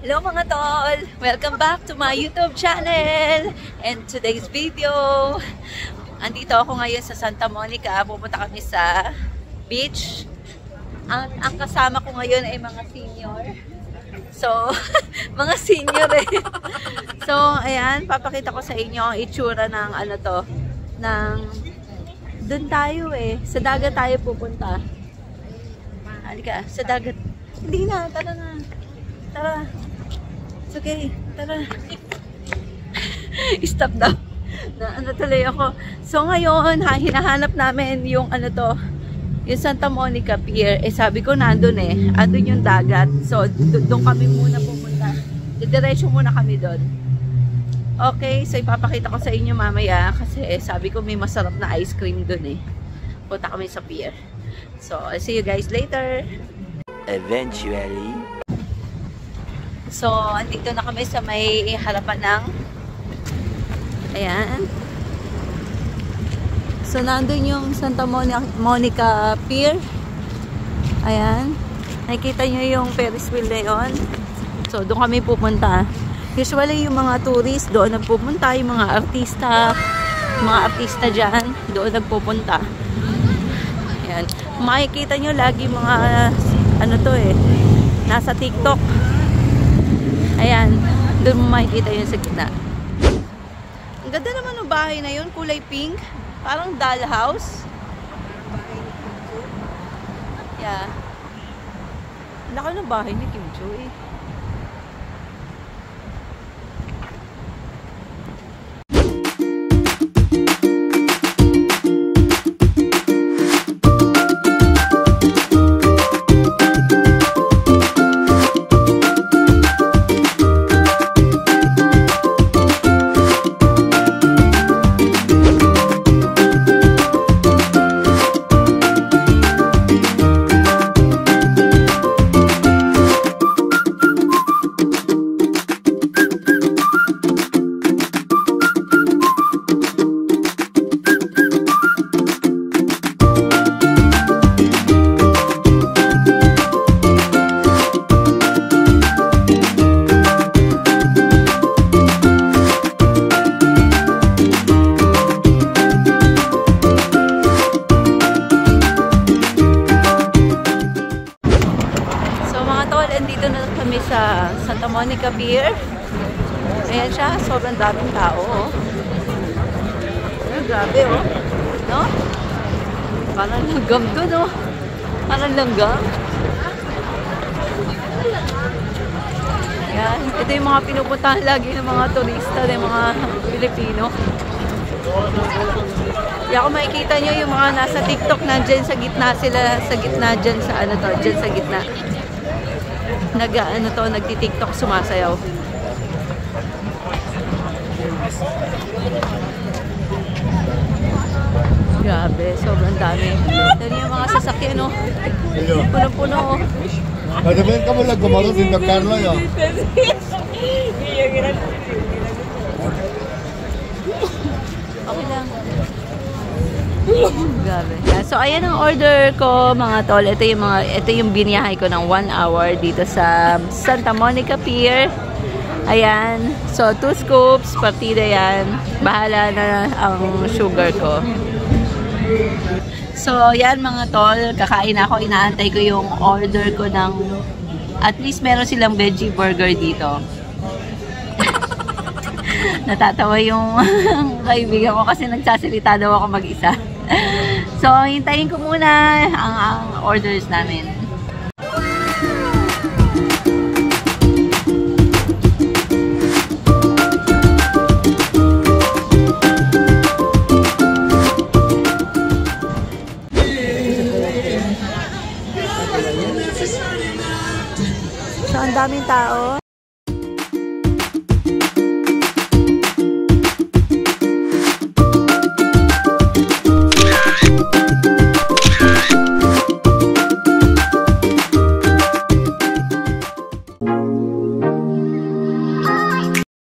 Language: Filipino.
Hello mga tol! Welcome back to my YouTube channel! And today's video, andito ako ngayon sa Santa Monica. Pupunta kami sa beach. Ang kasama ko ngayon ay mga senior. So, mga senior eh. So, ayan, papakita ko sa inyo ang itsura ng ano to. Doon tayo eh. Sa dagat tayo pupunta. Halika, sa dagat. Hindi na, tara na. Tara. It's okay. Tara. Stop daw. Na ano tuloy ako. So ngayon, hinahanap namin yung ano to, yung Santa Monica Pier. Eh sabi ko nandun eh. Andun yung dagat. So doon kami muna pupunta. Diretso muna kami doon. Okay, so ipapakita ko sa inyo mamaya kasi sabi ko may masarap na ice cream doon eh. Punta kami sa pier. So I'll see you guys later. Eventually. So, andito na kami sa may harapan ng ayan. So, nandun yung Santa Monica Pier. Ayan. Nakikita nyo yung Ferris wheel na yun. So, doon kami pupunta. Usually, yung mga tourist, doon nagpupunta. Yung mga artista dyan, doon nagpupunta. Ayan. Makikita nyo lagi mga ano to eh, nasa TikTok. Ayan, doon mo makikita yun sa gitna. Ang ganda naman ng bahay na yun, kulay pink. Parang dollhouse. Yeah. Ang laki ng bahay ni Kim Cho eh. Sa Santa Monica Pier. Ayan siya, sobrang daming tao oh. Ayan, grabe oh. No? Parang langgam doon oh. Parang langgam. Ayan, ito yung mga pinupuntahan lagi ng mga turista, ng mga Pilipino. Kaya kung makikita nyo yung mga nasa TikTok nandyan sa gitna sila, sa gitna dyan sa ano to, dyan sa gitna. Nagti-TikTok sumasayaw. Grabe, sobrang dami. Yan yung mga sasakyan, no? Puno-puno, oh. Pwede ka mo lang gumaro sin Carlo, yo. Okay lang. Grabe. So ayan ang order ko mga tol. Ito yung biniyahe ko ng 1 hour dito sa Santa Monica Pier. Ayan. So 2 scoops, partida yan. Bahala na ang sugar ko. So yan mga tol, kakain ako. Inaantay ko yung order ko ng at least meron silang veggie burger dito. Natatawa yung kaibigan ko kasi nagsasalita daw ako mag-isa. So, hintayin ko muna ang orders namin. So, ang daming tao.